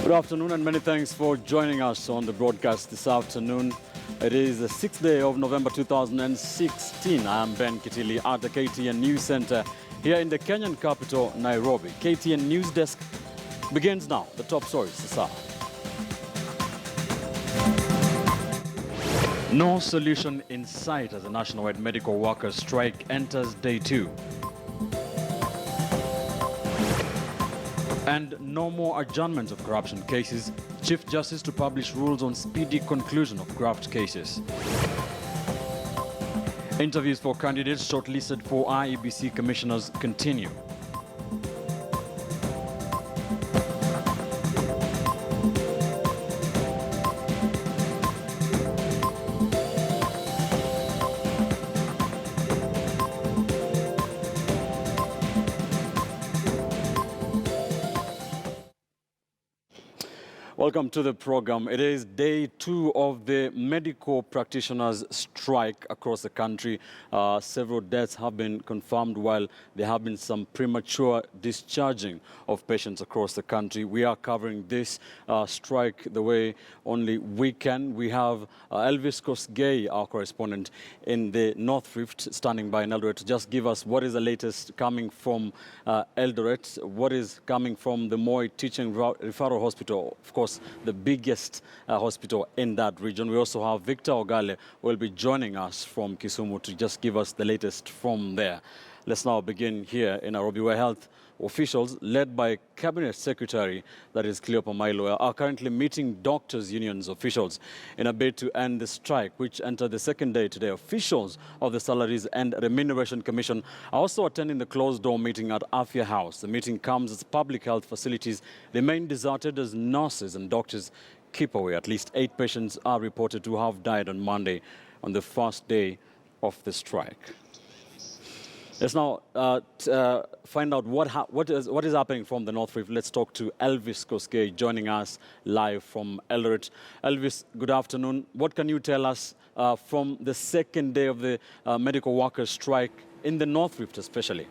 Good afternoon and many thanks for joining us on the broadcast this afternoon. It is the 6th day of November 2016. I am Ben Kitili at the KTN News Center here in the Kenyan capital, Nairobi. KTN News Desk begins now. The top stories this hour. No solution in sight as the nationwide medical workers strike enters day 2. And no more adjournments of corruption cases. Chief Justice to publish rules on speedy conclusion of graft cases. Interviews for candidates shortlisted for IEBC commissioners continue. Welcome to the program. It is day 2 of the medical practitioners' strike across the country. Several deaths have been confirmed while there have been some premature discharging of patients across the country. We are covering this strike the way only we can. We have Elvis Kosgei, our correspondent in the North Rift, standing by in Eldoret to just give us what is the latest coming from Eldoret, what is coming from the Moi Teaching Referral Hospital, of course, the biggest hospital in that region. We also have Victor Ogale who will be joining us from Kisumu to just give us the latest from there. Let's now begin here in Nairobi, where health officials led by Cabinet Secretary, that is Cleopa Mailoa, are currently meeting doctors' unions officials in a bid to end the strike, which entered the second day today. Officials of the Salaries and Remuneration Commission are also attending the closed-door meeting at Afya House. The meeting comes as public health facilities remain deserted as nurses and doctors keep away. At least 8 patients are reported to have died on Monday, on the first day of the strike. Let's now find out what is happening from the North Rift. Let's talk to Elvis Kosgei joining us live from Eldoret. Elvis, good afternoon. What can you tell us from the second day of the medical workers' strike in the North Rift especially?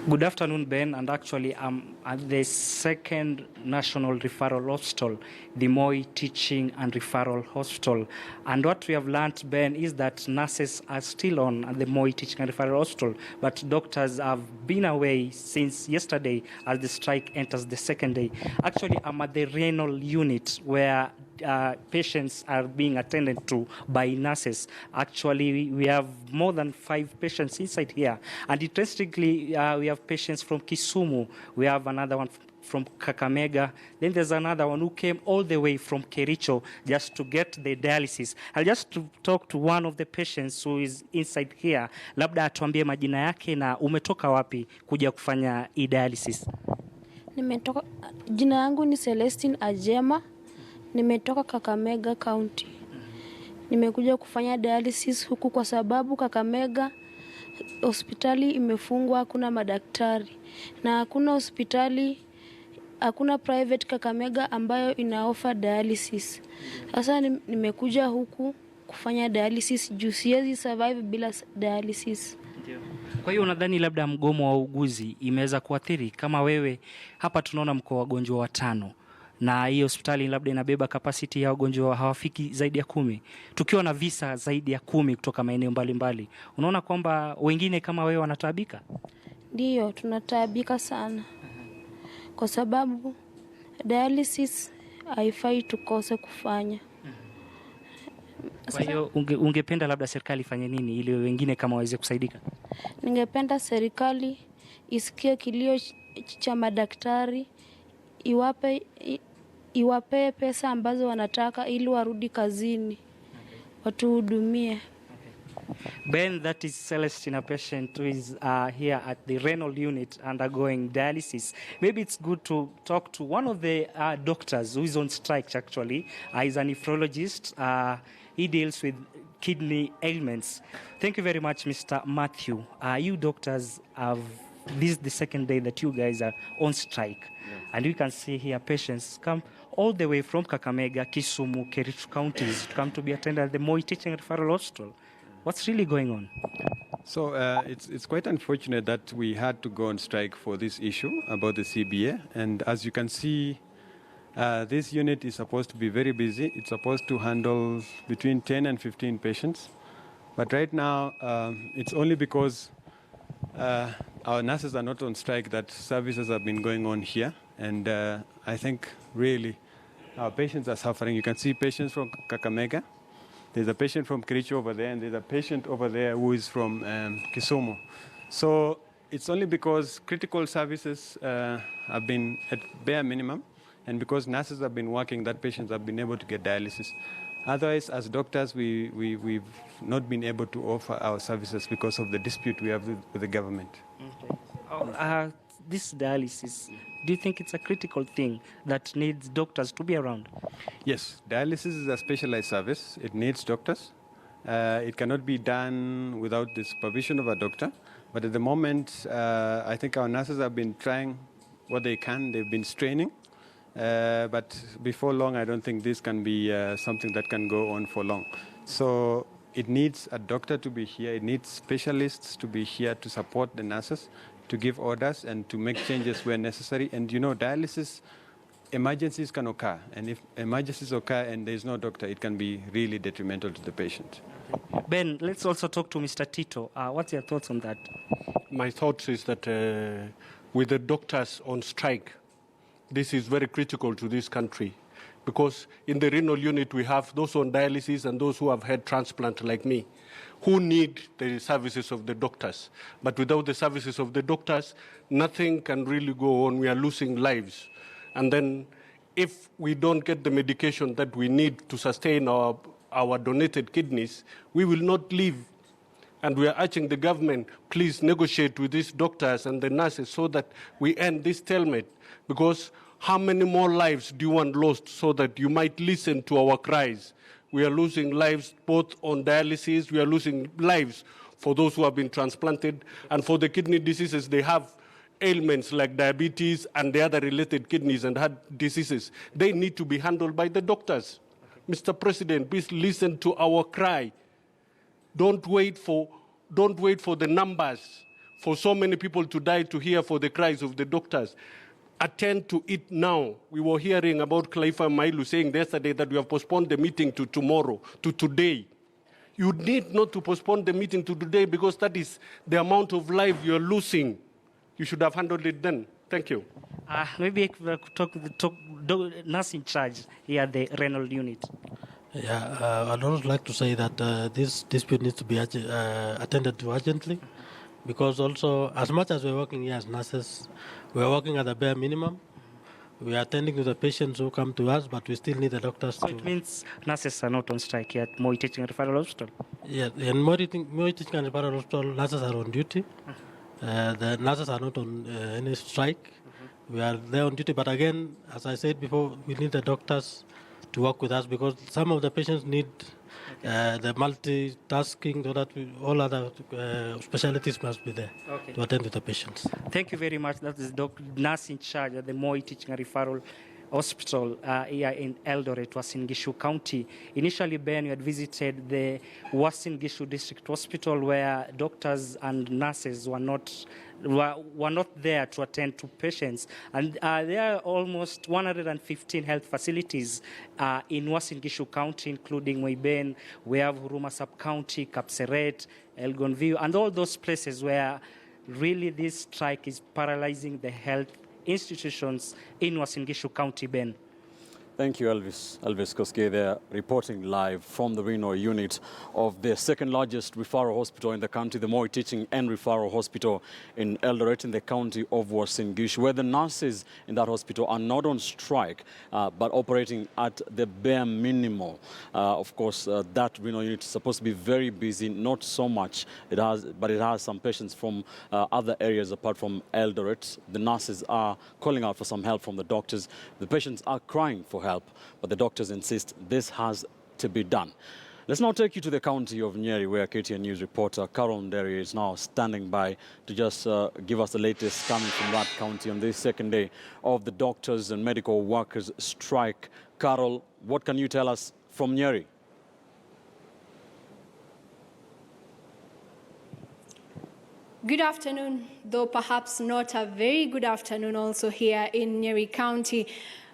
Good afternoon, Ben, and actually I'm at the second National Referral Hospital, the Moi Teaching and Referral Hospital. And what we have learned, Ben, is that nurses are still on at the Moi Teaching and Referral Hospital, but doctors have been away since yesterday as the strike enters the second day. Actually, I'm at the renal unit where patients are being attended to by nurses. Actually, we have more than 5 patients inside here. And interestingly, we have patients from Kisumu. We have another one from Kakamega. Then there's another one who came all the way from Kericho just to get the dialysis. I'll just talk to one of the patients who is inside here. Labda atuambie majina yake na umetoka wapi kuja kufanya dialysis. Nimetoka, jina yangu ni Celestine Ajema. Nimetoka Kakamega County. Nimekuja kufanya dialysis huku kwa sababu Kakamega hospitali imefungwa, hakuna madaktari. Na hakuna hospitali, hakuna private Kakamega ambayo inaofa dialysis. Sasa nimekuja huku kufanya dialysis juu siwezi survive bila dialysis. Kwa hiyo unadhani labda mgomo wa uguzi imeweza kuathiri? Kama wewe hapa tunaona mko wagonjwa 5. Na hii hospitali labda inabeba capacity ya wagonjwa hawafiki zaidi ya 10. Tukiwa na visa zaidi ya 10 kutoka maeneo mbalimbali. Unaona kwamba wengine kama wewe wanataabika? Ndio, tunataabika sana. Kwa sababu dialysis haifai tukose kufanya. Kwa hiyo ungependa labda serikali ifanye nini ili wengine kama waweze kusaidika? Ningependa serikali isikie kilio cha madaktari, iwape pesa ambazo wanataka ili warudi kazini, watuhudumie. Ben, that is Celestine, a patient who is here at the renal unit undergoing dialysis. Maybe it's good to talk to one of the doctors who is on strike actually. He's a nephrologist. He deals with kidney ailments. Thank you very much, Mr. Matthew. You doctors have, this is the second day that you guys are on strike. Yeah. And you can see here patients come all the way from Kakamega, Kisumu, Kericho counties to come to be attended at the Moi Teaching Referral Hospital. What's really going on? So it's quite unfortunate that we had to go on strike for this issue about the CBA. And as you can see, this unit is supposed to be very busy. It's supposed to handle between 10 and 15 patients. But right now, it's only because our nurses are not on strike that services have been going on here. And I think really our patients are suffering. You can see patients from Kakamega. There's a patient from Kericho over there, and there's a patient over there who is from Kisumu. So it's only because critical services have been at bare minimum, and because nurses have been working, that patients have been able to get dialysis. Otherwise, as doctors, we've not been able to offer our services because of the dispute we have with the government. Okay. This dialysis, do you think it's a critical thing that needs doctors to be around? Yes, dialysis is a specialized service. It needs doctors. It cannot be done without the supervision of a doctor. But at the moment, I think our nurses have been trying what they can. They've been straining. But before long, I don't think this can be something that can go on for long. So it needs a doctor to be here. It needs specialists to be here to support the nurses, to give orders and to make changes where necessary. And you know, dialysis, emergencies can occur. And if emergencies occur and there's no doctor, it can be really detrimental to the patient. Ben, let's also talk to Mr. Tito. What's your thoughts on that? My thoughts is that with the doctors on strike, this is very critical to this country, because in the renal unit we have those on dialysis and those who have had transplant like me, who need the services of the doctors. But without the services of the doctors, nothing can really go on. We are losing lives. And then if we don't get the medication that we need to sustain our donated kidneys, we will not live. And we are urging the government, please negotiate with these doctors and the nurses so that we end this stalemate. Because how many more lives do you want lost so that you might listen to our cries? We are losing lives both on dialysis. We are losing lives for those who have been transplanted. And for the kidney diseases, they have ailments like diabetes and the other related kidneys and heart diseases. They need to be handled by the doctors. Mr. President, please listen to our cry. Don't wait for the numbers, for so many people to die to hear for the cries of the doctors. Attend to it now. We were hearing about Klaifa Mailu saying yesterday that we have postponed the meeting to tomorrow, to today. You need not to postpone the meeting to today because that is the amount of life you're losing. You should have handled it then. Thank you. Maybe I could talk the nurse in charge here at the renal unit. Yeah, I'd also like to say that this dispute needs to be attended to urgently, because also, as much as we're working here as nurses, we're working at the bare minimum. We are attending to the patients who come to us, but we still need the doctors So it means nurses are not on strike here at Moi Teaching and Referral Hospital? Yeah, in Moi Teaching and Referral Hospital, nurses are on duty. The nurses are not on any strike. We are there on duty, but again, as I said before, we need the doctors to work with us, because some of the patients need the multitasking, so that all other specialties must be there to attend to the patients. Thank you very much. That is the nurse in charge at the Moi Teaching and Referral Hospital here in Eldoret, Uasin Gishu County. Initially, Ben, you had visited the Uasin Gishu District Hospital, where doctors and nurses were not there to attend to patients. And there are almost 115 health facilities in Uasin Gishu County, including Moiben. We have Huruma Sub-County, Kapseret, Elgon View, and all those places where really this strike is paralyzing the health institutions in Uasin Gishu County, Ben. Thank you, Elvis. Elvis Koske there, reporting live from the renal unit of the second largest referral hospital in the country, the Moi Teaching and Referral Hospital in Eldoret in the county of Uasin Gishu, where the nurses in that hospital are not on strike, but operating at the bare minimum. Of course, that renal unit is supposed to be very busy, not so much. But it has some patients from other areas apart from Eldoret. The nurses are calling out for some help from the doctors. The patients are crying for help, but the doctors insist this has to be done. Let's now take you to the county of Nyeri, where KTN News reporter Carol Nderi is now standing by to just give us the latest coming from that county on this second day of the doctors and medical workers strike. Carol, what can you tell us from Nyeri? Good afternoon, though perhaps not a very good afternoon also here in Nyeri County.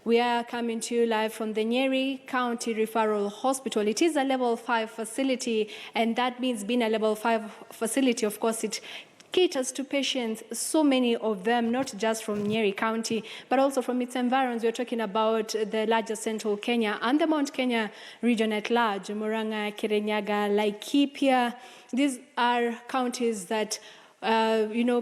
We are coming to you live from the Nyeri County Referral Hospital. It is a level 5 facility, and that means being a level 5 facility, of course, it caters to patients, so many of them, not just from Nyeri County, but also from its environs. We're talking about the larger central Kenya and the Mount Kenya region at large, Murang'a, Kirinyaga, Laikipia. These are counties that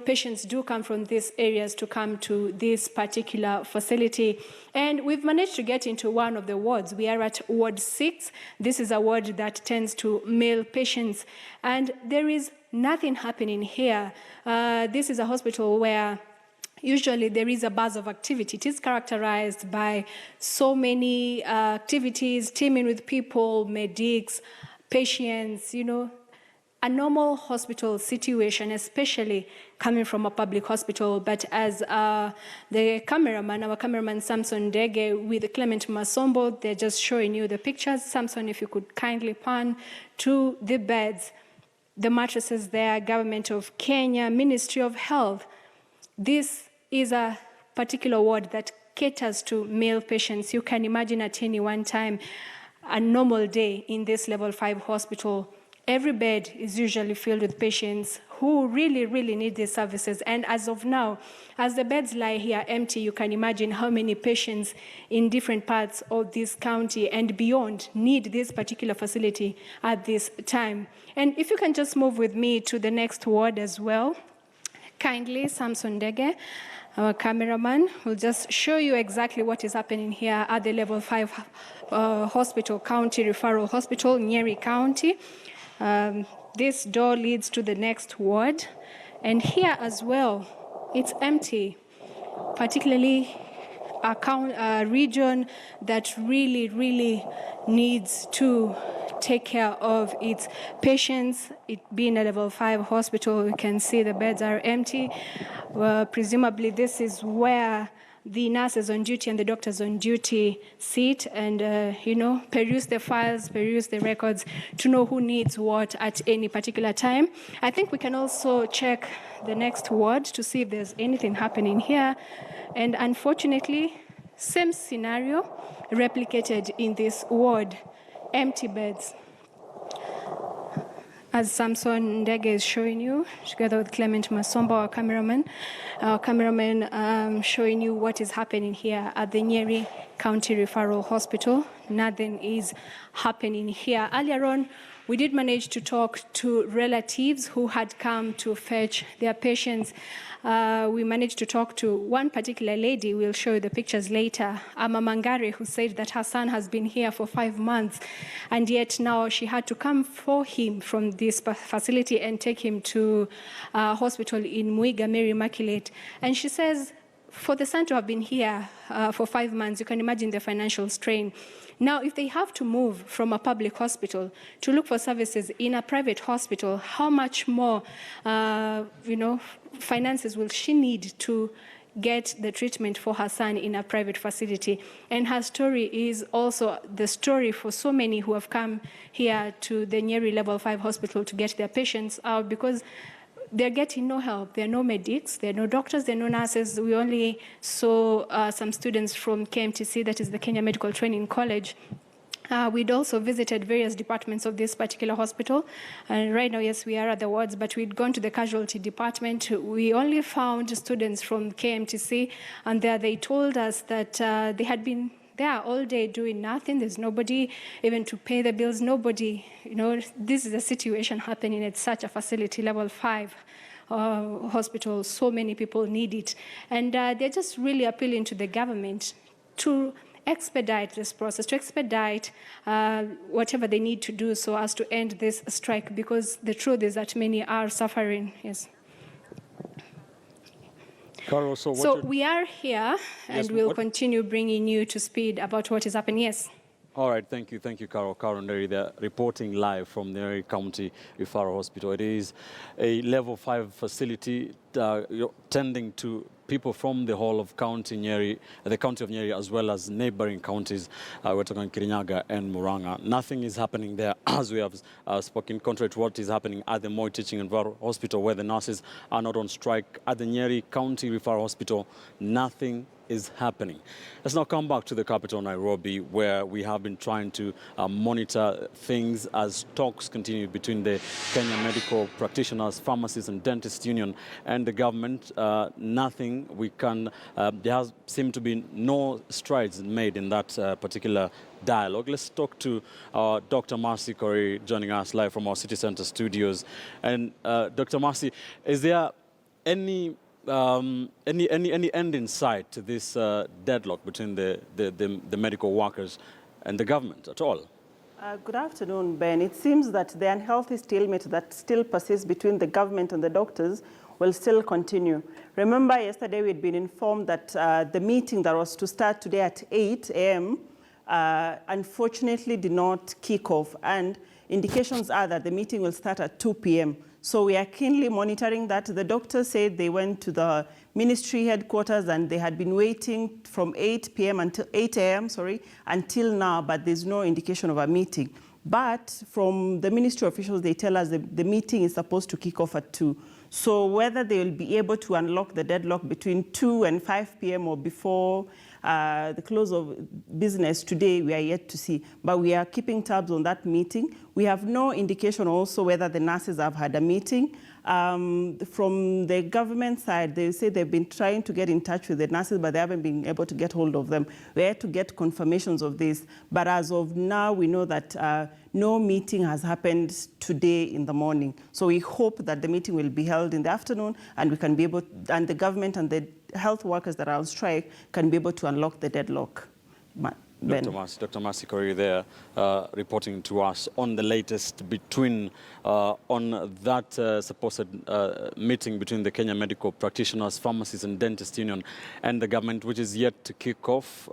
patients do come from these areas to come to this particular facility. And we've managed to get into one of the wards. We are at Ward 6. This is a ward that tends to male patients. And there is nothing happening here. This is a hospital where usually there is a buzz of activity. It is characterized by so many activities, teaming with people, medics, patients, a normal hospital situation, especially coming from a public hospital. But as our cameraman Samson Dege with Clement Masombo, they're just showing you the pictures. Samson, if you could kindly pan to the beds, the mattresses there, Government of Kenya, Ministry of Health. This is a particular ward that caters to male patients. You can imagine at any one time, a normal day in this level 5 hospital, every bed is usually filled with patients who really, really need these services. And as of now, as the beds lie here empty, you can imagine how many patients in different parts of this county and beyond need this particular facility at this time. And if you can just move with me to the next ward as well, kindly, Samson Dege, our cameraman, will just show you exactly what is happening here at the level 5 hospital, county referral hospital, Nyeri County. This door leads to the next ward, and here as well, it's empty, particularly a region that really, really needs to take care of its patients. It being a level 5 hospital, you can see the beds are empty. Presumably this is where the nurses on duty and the doctors on duty sit and, peruse the files, peruse the records to know who needs what at any particular time. I think we can also check the next ward to see if there's anything happening here. And unfortunately, same scenario replicated in this ward, empty beds. As Samson Ndege is showing you, together with Clement Masombo, our cameraman showing you what is happening here at the Nyeri County Referral Hospital. Nothing is happening here. Earlier on, we did manage to talk to relatives who had come to fetch their patients. We managed to talk to one particular lady. We'll show you the pictures later. Mangare, who said that her son has been here for 5 months, and yet now she had to come for him from this facility and take him to a hospital in Muiga, Mary Immaculate. And she says, for the son to have been here for 5 months, you can imagine the financial strain. Now, if they have to move from a public hospital to look for services in a private hospital, how much more, finances will she need to get the treatment for her son in a private facility? And her story is also the story for so many who have come here to the Nyeri Level 5 hospital to get their patients out, because they're getting no help. There are no medics, there are no doctors, there are no nurses. We only saw some students from KMTC, that is the Kenya Medical Training College. We'd also visited various departments of this particular hospital. And right now, yes, we are at the wards, but we'd gone to the casualty department. We only found students from KMTC, and there they told us that they had been there all day doing nothing. There's nobody even to pay the bills. Nobody, this is a situation happening at such a facility, level 5 hospital. So many people need it. And they're just really appealing to the government to expedite this process, to expedite whatever they need to do so as to end this strike, because the truth is that many are suffering. Yes. Carol, so we are here, and we'll continue bringing you to speed about what is happening. Yes. All right, thank you, Carol. Carol Nyeri, they're reporting live from Nyeri County Referral Hospital. It is a level 5 facility tending to people from the whole of County Nyeri, the county of Nyeri, as well as neighboring counties. We're talking Kirinyaga and Muranga. Nothing is happening there, as we have spoken, contrary to what is happening at the Moi Teaching and Referral Hospital, where the nurses are not on strike. At the Nyeri County Referral Hospital, nothing is happening. Let's now come back to the capital, Nairobi, where we have been trying to monitor things as talks continue between the Kenya Medical Practitioners, Pharmacists and Dentists Union and the government. Nothing we can, there has seemed to be no strides made in that particular dialogue. Let's talk to Dr. Marcy Corey, joining us live from our City Center studios. And Dr. Marcy, is there any end in sight to this deadlock between the medical workers and the government at all? Good afternoon, Ben. It seems that the unhealthy stalemate that still persists between the government and the doctors will still continue. Remember, yesterday we had been informed that the meeting that was to start today at 8 a.m. Unfortunately did not kick off, and indications are that the meeting will start at 2 p.m. So we are keenly monitoring that. The doctors said they went to the ministry headquarters and they had been waiting from 8 p.m. until 8 a.m. until now, but there's no indication of a meeting. But from the ministry officials, they tell us the meeting is supposed to kick off at 2. So whether they will be able to unlock the deadlock between 2 and 5 p.m. or before the close of business today, we are yet to see. But we are keeping tabs on that meeting. We have no indication also whether the nurses have had a meeting. From the government side, they say they've been trying to get in touch with the nurses, but they haven't been able to get hold of them. We had to get confirmations of this. But as of now, we know that no meeting has happened today in the morning. So we hope that the meeting will be held in the afternoon, and we can be able, and the government and the health workers that are on strike can be able to unlock the deadlock. Ben. Dr. Marcy Corey there reporting to us on the latest between on that supposed meeting between the Kenya Medical Practitioners, Pharmacists and Dentists Union and the government, which is yet to kick off.